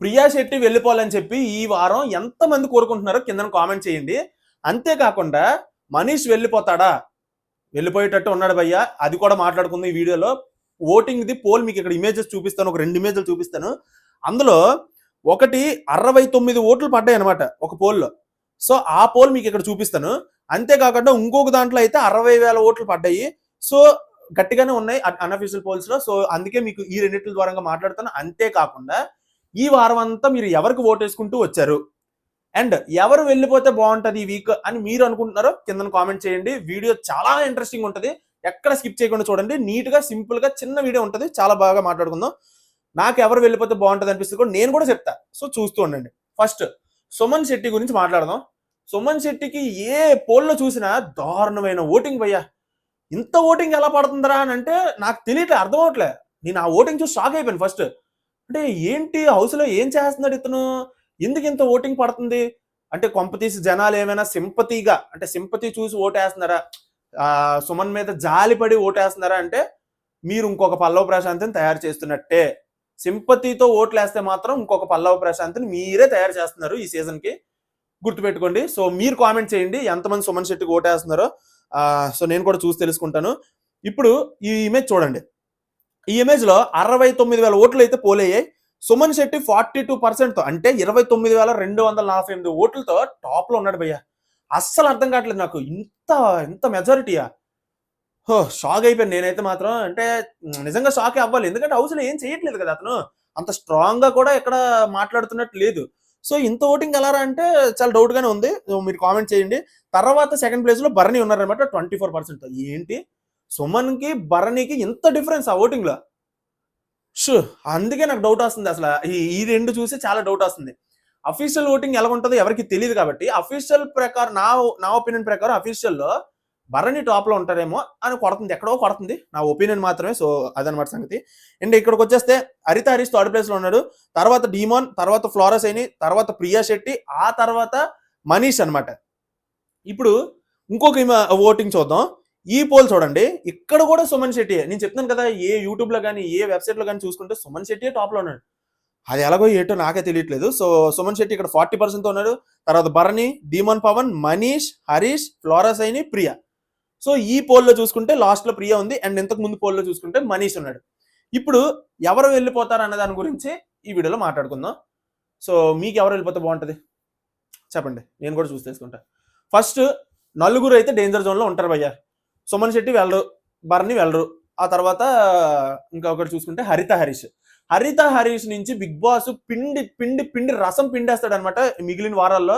ప్రియా శెట్టి వెళ్ళిపోవాలని చెప్పి ఈ వారం ఎంతమంది కోరుకుంటున్నారో కింద కామెంట్ చేయండి. అంతేకాకుండా మనీష్ వెళ్ళిపోతాడా, వెళ్ళిపోయేటట్టు ఉన్నాడు భయ్య, అది కూడా మాట్లాడుకుందాం ఈ వీడియోలో. ఓటింగ్ది పోల్ మీకు ఇక్కడ ఇమేజెస్ చూపిస్తాను, ఒక 2 ఇమేజ్లు చూపిస్తాను. అందులో ఒకటి 69 ఓట్లు పడ్డాయి అనమాట ఒక పోల్లో. సో ఆ పోల్ మీకు ఇక్కడ చూపిస్తాను. అంతేకాకుండా ఇంకొక దాంట్లో అయితే 60,000 ఓట్లు పడ్డాయి. సో గట్టిగానే ఉన్నాయి అన్అఫీషియల్ పోల్స్ లో. సో అందుకే మీకు ఈ రెండింటి ద్వారా మాట్లాడుతాను. అంతేకాకుండా ఈ వారం అంతా మీరు ఎవరికి ఓటు వేసుకుంటూ వచ్చారు అండ్ ఎవరు వెళ్ళిపోతే బాగుంటది ఈ వీక్ అని మీరు అనుకుంటున్నారో కింద కామెంట్ చేయండి. వీడియో చాలా ఇంట్రెస్టింగ్ ఉంటుంది, ఎక్కడ స్కిప్ చేయకుండా చూడండి. నీట్ గా సింపుల్ గా చిన్న వీడియో ఉంటుంది, చాలా బాగా మాట్లాడుకుందాం. నాకు ఎవరు వెళ్ళిపోతే బాగుంటుంది అనిపిస్తుంది కూడా నేను కూడా చెప్తా, సో చూస్తూ ఉండండి. ఫస్ట్ సుమన్ శెట్టి గురించి మాట్లాడదాం. సుమన్ శెట్టికి ఏ పోల్లో చూసినా దారుణమైన ఓటింగ్ భయ్యా. ఇంత ఓటింగ్ ఎలా పడుతుందరా అని అంటే నాకు తెలియట్లే, అర్థం అవట్లే. నేను ఆ ఓటింగ్ చూసి షాక్ అయిపోయాను ఫస్ట్. అంటే ఏంటి హౌస్ లో ఏం చేస్తున్నాడు ఇతను, ఎందుకు ఇంత ఓటింగ్ పడుతుంది అంటే కొంపతీసి జనాలు ఏమైనా సింపతిగా అంటే సింపతి చూసి ఓటేస్తున్నారా, సుమన్ మీద జాలిపడి ఓటేస్తున్నారా అంటే మీరు ఇంకొక పల్లవ ప్రశాంతిని తయారు చేస్తున్నట్టే. సింపతితో ఓట్లు వేస్తే మాత్రం ఇంకొక పల్లవ ప్రశాంతిని మీరే తయారు చేస్తున్నారు ఈ సీజన్ కి, గుర్తుపెట్టుకోండి. సో మీరు కామెంట్ చేయండి ఎంతమంది సుమన్ శెట్టికి ఓటేస్తున్నారో. సో నేను కూడా చూసి తెలుసుకుంటాను. ఇప్పుడు ఈ ఇమేజ్ చూడండి. ఈ ఇమేజ్ లో 69,000 ఓట్లు అయితే పోలయ్యాయి. సుమన్ శెట్టి 42%తో అంటే 29,248 ఓట్లతో టాప్ లో ఉన్నాడు భయ్య. అస్సలు అర్థం కావట్లేదు నాకు, ఇంత ఇంత మెజారిటీయా. షాక్ అయిపోయాను నేనైతే మాత్రం. అంటే నిజంగా షాక్ అవ్వాలి, ఎందుకంటే హౌస్ లో ఏం చేయట్లేదు కదా అతను, అంత స్ట్రాంగ్ గా కూడా ఎక్కడ మాట్లాడుతున్నట్టు లేదు. సో ఇంత ఓటింగ్ ఎలా అంటే చాలా డౌట్ గానే ఉంది. మీరు కామెంట్ చేయండి. తర్వాత సెకండ్ ప్లేస్ లో భరణి ఉన్నారనమాట 24%. ఏంటి సుమన్ కి భరణికి ఇంత డిఫరెన్స్ ఆ ఓటింగ్ లో? అందుకే నాకు డౌట్ వస్తుంది. అసలు ఈ రెండు చూసి చాలా డౌట్ వస్తుంది. అఫీషియల్ ఓటింగ్ ఎలా ఉంటుందో ఎవరికి తెలియదు కాబట్టి అఫీషియల్ ప్రకారం నా ఒపీనియన్ ప్రకారం అఫీషియల్ లో భరణి టాప్ లో ఉంటారేమో అని కొడుతుంది, ఎక్కడో కొడుతుంది, నా ఒపీనియన్ మాత్రమే. సో అదనమాట సంగతి. అండ్ ఇక్కడికి వచ్చేస్తే హరిత హరీష్ థర్డ్ ప్లేస్ లో ఉన్నాడు, తర్వాత డీమాన్, తర్వాత ఫ్లోరా సైని, తర్వాత ప్రియా శెట్టి, ఆ తర్వాత మనీష్ అనమాట. ఇప్పుడు ఇంకొక ఓటింగ్ చూద్దాం. ఈ పోల్ చూడండి, ఇక్కడ కూడా సుమన్ శెట్టి. నేను చెప్తున్నాను కదా, ఏ యూట్యూబ్ లో కానీ ఏ వెబ్సైట్ లో కానీ చూసుకుంటే సుమన్ శెట్టి టాప్ లో ఉన్నాడు. అది ఎలాగో ఏటో నాకే తెలియట్లేదు. సో సుమన్ శెట్టి ఇక్కడ 40% ఉన్నాడు. తర్వాత Bharani, demon Pavan, Manish, Harish, Flora Saini, Priya. So ఈ పోల్లో చూసుకుంటే లాస్ట్ లో ప్రియా ఉంది అండ్ ఇంతకు ముందు పోల్లో చూసుకుంటే మనీష్ ఉన్నాడు. ఇప్పుడు ఎవరు వెళ్ళిపోతారు అన్న దాని గురించి ఈ వీడియోలో మాట్లాడుకుందాం. సో మీకు ఎవరు వెళ్ళిపోతే బాగుంటుంది చెప్పండి, నేను కూడా చూసి తెలుసుకుంటా. ఫస్ట్ నలుగురు అయితే డేంజర్ జోన్ లో ఉంటారు భయ్య. సుమన్ శెట్టి వెళ్ళరు, భరణి వెళ్ళరు. ఆ తర్వాత ఇంకొకటి చూసుకుంటే హరిత హరీష్ నుంచి బిగ్ బాస్ పిండి పిండి పిండి రసం పిండేస్తాడు అనమాట మిగిలిన వారాల్లో.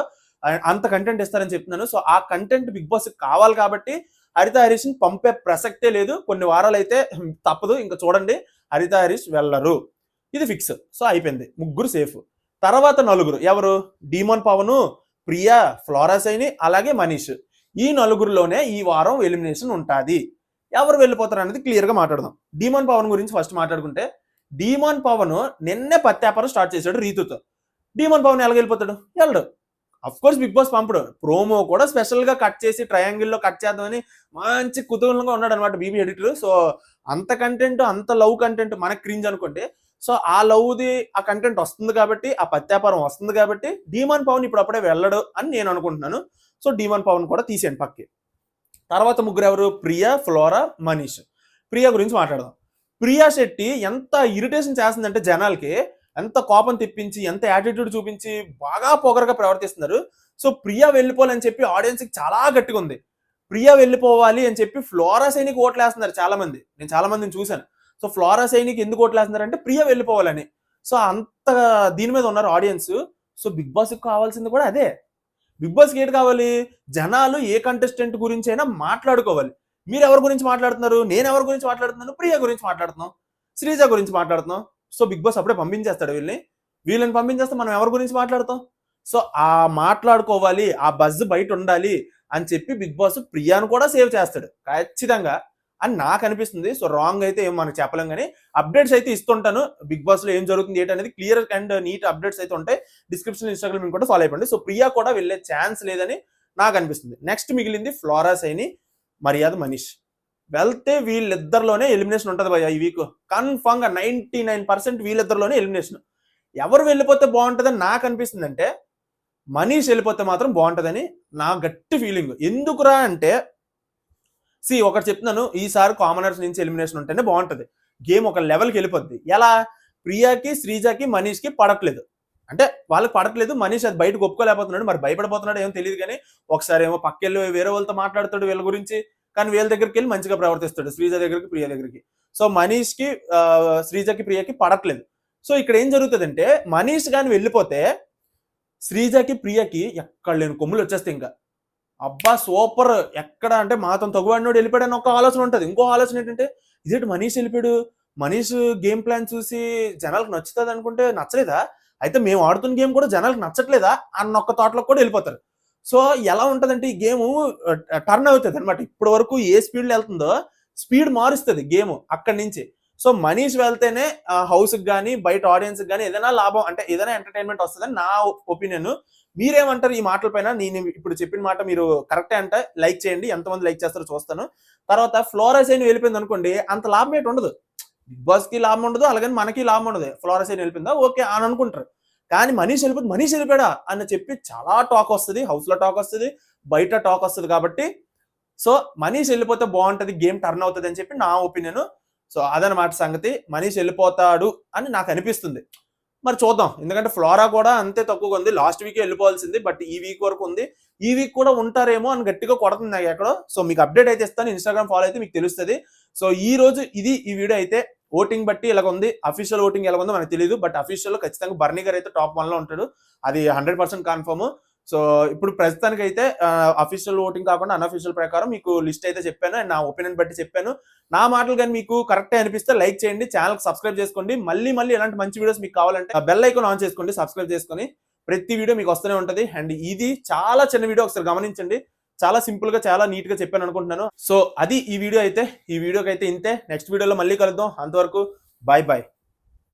అంత కంటెంట్ ఇస్తారని చెప్తున్నాను. సో ఆ కంటెంట్ బిగ్ బాస్ కావాలి కాబట్టి హరిత హరీష్ ని పంపే ప్రసక్తే లేదు. కొన్ని వారాలు అయితే తప్పదు, ఇంకా చూడండి. హరిత హరీష్ వెళ్ళరు, ఇది ఫిక్స్. సో అయిపోయింది, ముగ్గురు సేఫ్. తర్వాత నలుగురు ఎవరు? డీమన్ పవన్, ప్రియా, ఫ్లోరా సైని, అలాగే మనీష్. ఈ నలుగురులోనే ఈ వారం ఎలిమినేషన్ ఉంటుంది. ఎవరు వెళ్ళిపోతారు అనేది క్లియర్ గా మాట్లాడదాం. డీమన్ పవన్ గురించి ఫస్ట్ మాట్లాడుకుంటే, డీమన్ పవన్ నిన్నే పత్యాపారం స్టార్ట్ చేశాడు రీతుతో. డీమన్ పవన్ ఎలాగ వెళ్ళిపోతాడు? వెళ్ళడు. అఫ్ కోర్స్ బిగ్ బాస్ పంపడు. ప్రోమో కూడా స్పెషల్ గా కట్ చేసి ట్రయాంగిల్ లో కట్ చేద్దామని మంచి కుతూహలంగా ఉన్నాడు అనమాట బీబీ ఎడిటర్. సో అంత కంటెంట్, అంత లవ్ కంటెంట్ మనకు క్రింజ్ అనుకుంటే, సో ఆ లవ్ది ఆ కంటెంట్ వస్తుంది కాబట్టి, ఆ పత్యాపారం వస్తుంది కాబట్టి డీమన్ పవన్ ఇప్పుడు అప్పుడే వెళ్ళడు అని నేను అనుకుంటున్నాను. సో డీమన్ పవన్ కూడా తీసేయండి పక్కి. తర్వాత ముగ్గురు ఎవరు? ప్రియా, ఫ్లోరా, మనీష్. ప్రియా గురించి మాట్లాడదాం. ప్రియా శెట్టి ఎంత ఇరిటేషన్ చేస్తుందంటే జనాలకి, ఎంత కోపం తెప్పించి, ఎంత యాటిట్యూడ్ చూపించి బాగా పొగరగా ప్రవర్తిస్తున్నారు. సో ప్రియా వెళ్ళిపోవాలని చెప్పి ఆడియన్స్ కి చాలా గట్టిగా ఉంది. ప్రియా వెళ్ళిపోవాలి అని చెప్పి ఫ్లోరా సైనికి ఓట్లు వేస్తున్నారు చాలా మంది. నేను చాలా మందిని చూశాను. సో ఫ్లోరా సైనికి ఎందుకు ఓట్లు వేస్తున్నారు అంటే ప్రియా వెళ్ళిపోవాలని. సో అంత దీని మీద ఉన్నారు ఆడియన్స్. సో బిగ్ బాస్ కి కావాల్సింది కూడా అదే. బిగ్ బాస్కి ఏంటి కావాలి? జనాలు ఏ కంటెస్టెంట్ గురించి అయినా మాట్లాడుకోవాలి. మీరు ఎవరి గురించి మాట్లాడుతున్నారు? నేను ఎవరి గురించి మాట్లాడుతున్నాను? ప్రియా గురించి మాట్లాడుతున్నాం, శ్రీజ గురించి మాట్లాడుతున్నాం. సో బిగ్ బాస్ అప్పుడే పంపించేస్తాడు వీళ్ళని పంపించేస్తే మనం ఎవరి గురించి మాట్లాడతాం? సో ఆ మాట్లాడుకోవాలి, ఆ బజ్ బయట ఉండాలి అని చెప్పి బిగ్ బాస్ ప్రియాను కూడా సేవ్ చేస్తాడు ఖచ్చితంగా అని నాకు అనిపిస్తుంది. సో రాంగ్ అయితే ఏం మనకు చెప్పలేం, కానీ అప్డేట్స్ అయితే ఇస్తుంటాను. బిగ్ బాస్ లో ఏం జరుగుతుంది ఏంటి అనేది క్లియర్ అండ్ నీట్ అప్డేట్స్ అయితే ఉంటాయి. డిస్క్రిప్షన్, ఇన్స్టాగ్రామ్ కూడా ఫాలో అయిపోండి. సో ప్రియా కూడా వెళ్ళే ఛాన్స్ లేదని నాకు అనిపిస్తుంది. నెక్స్ట్ మిగిలింది ఫ్లోరా సైని, మర్యాద మనీష్. వెళ్తే వీళ్ళిద్దరిలోనే ఎలిమినేషన్ ఉంటుంది భయ్య ఈ వీక్. కన్ఫర్మ్ గా 99% వీళ్ళిద్దరిలోనే ఎలిమినేషన్. ఎవరు వెళ్ళిపోతే బాగుంటుందని నాకు అనిపిస్తుంది అంటే మనీష్ వెళ్ళిపోతే మాత్రం బాగుంటుందని నా గట్టి ఫీలింగ్. ఎందుకురా అంటే ఒకటి చెప్తున్నాను, ఈసారి కామనర్స్ నుంచి ఎలిమినేషన్ ఉంటేనే బాగుంటుంది, గేమ్ ఒక లెవెల్కి వెళ్ళిపోద్ది. ఎలా? ప్రియాకి, శ్రీజాకి, మనీష్కి పడట్లేదు అంటే వాళ్ళకి పడట్లేదు, మనీష్ అది బయటకు ఒప్పుకోలేకపోతున్నాడు, మరి భయపడిపోతున్నాడు ఏమో తెలియదు. కానీ ఒకసారి ఏమో పక్కెళ్ళి వేరే వాళ్ళతో మాట్లాడతాడు వీళ్ళ గురించి, కానీ వీళ్ళ దగ్గరికి వెళ్ళి మంచిగా ప్రవర్తిస్తాడు, శ్రీజ దగ్గరికి, ప్రియ దగ్గరికి. సో మనీష్కి శ్రీజకి, ప్రియకి పడట్లేదు. సో ఇక్కడ ఏం జరుగుతుందంటే మనీష్ కానీ వెళ్ళిపోతే శ్రీజకి, ప్రియకి ఎక్కడ లేని కొమ్ములు వచ్చేస్తాయి. ఇంకా అబ్బా సూపర్, ఎక్కడ అంటే మాతో తగువాడినోడు వెళ్ళిపోయాడని ఒక ఆలోచన ఉంటుంది. ఇంకో ఆలోచన ఏంటంటే ఇదేంటి మనీష్ వెళ్ళిపోయాడు, మనీష్ గేమ్ ప్లాన్ చూసి జనాలకు నచ్చుతుంది అనుకుంటే నచ్చలేదా, అయితే మేము ఆడుతున్న గేమ్ కూడా జనాలకు నచ్చట్లేదా అన్న ఒక్క థాట్లోకి కూడా వెళ్ళిపోతారు. సో ఎలా ఉంటుందంటే ఈ గేమ్ టర్న్ అవుతుంది అనమాట. ఇప్పటి వరకు ఏ స్పీడ్లో వెళ్తుందో స్పీడ్ మారుస్తుంది గేమ్ అక్కడి నుంచి. సో మనీష్ వెళ్తేనే హౌస్కి కానీ బయట ఆడియన్స్కి కానీ ఏదైనా లాభం అంటే ఏదైనా ఎంటర్టైన్మెంట్ వస్తుందని నా ఒపీనియన్. మీరేమంటారు ఈ మాటల పైన? నేను ఇప్పుడు చెప్పిన మాట మీరు కరెక్టే అంటే లైక్ చేయండి, ఎంతమంది లైక్ చేస్తారో చూస్తాను. తర్వాత ఫ్లోరస్ అయిన వెళ్ళిపోయింది అనుకోండి, అంత లాభం ఏంటి ఉండదు, బిగ్ బాస్ కి లాభం ఉండదు, అలాగని మనకి లాభం ఉండదు. ఫ్లోరస్ అయిన వెళ్ళిపోయిందా ఓకే అని అనుకుంటారు. కానీ మనీష్ వెళ్ళిపోయింది, మనీష్ వెళ్ళిపోయాడా అని చెప్పి చాలా టాక్ వస్తుంది, హౌస్ లో టాక్ వస్తుంది, బయట టాక్ వస్తుంది. కాబట్టి సో మనీష్ వెళ్ళిపోతే బాగుంటది, గేమ్ టర్న్ అవుతుంది అని చెప్పి నా ఒపీనియన్. సో అదనమాట సంగతి, మనీష్ వెళ్ళిపోతాడు అని నాకు అనిపిస్తుంది. మరి చూద్దాం, ఎందుకంటే ఫ్లోరా కూడా అంతే తక్కువగా ఉంది, లాస్ట్ వీక్ వెళ్ళిపోవాల్సింది, బట్ ఈ వీక్ వరకు ఉంది, ఈ వీక్ కూడా ఉంటారేమో అని గట్టిగా కొడుతుంది నాకు ఎక్కడో. సో మీకు అప్డేట్ అయితే ఇస్తాను, ఇన్స్టాగ్రామ్ ఫాలో అయితే మీకు తెలుస్తుంది. సో ఈ రోజు ఇది ఈ వీడియో అయితే ఓటింగ్ బట్టి ఇలాగ ఉంది, అఫీషియల్ ఓటింగ్ ఎలా ఉందో మనకు తెలియదు, బట్ అఫీషియల్ లో ఖచ్చితంగా బర్నీ గారు అయితే టాప్ 1 లో ఉంటాడు, అది 100% కన్ఫర్మ్. సో ఇప్పుడు ప్రస్తుతానికి అయితే అఫీషియల్ ఓటింగ్ కాకుండా అన్అఫీషియల్ ప్రకారం మీకు లిస్ట్ అయితే చెప్పాను, అండ్ నా ఒపీనియన్ బట్టి చెప్పాను. నా మాటలు కానీ మీకు కరెక్ట్ అనిపిస్తే లైక్ చేయండి, ఛానల్ సబ్స్క్రైబ్ చేసుకోండి, మళ్ళీ ఇలాంటి మంచి వీడియోస్ మీకు కావాలంటే బెల్ ఐకాన్ ఆన్ చేసుకోండి, సబ్స్క్రైబ్ చేసుకొని ప్రతి వీడియో మీకు వస్తూనే ఉంటది. అండ్ ఇది చాలా చిన్న వీడియో, ఒకసారి గమనించండి, చాలా సింపుల్ గా చాలా నీట్ గా చెప్పాను అనుకుంటున్నాను. సో అది ఈ వీడియో అయితే, ఈ వీడియోకి అయితే ఇంతే. నెక్స్ట్ వీడియోలో మళ్ళీ కలుద్దాం, అంతవరకు బాయ్ బాయ్.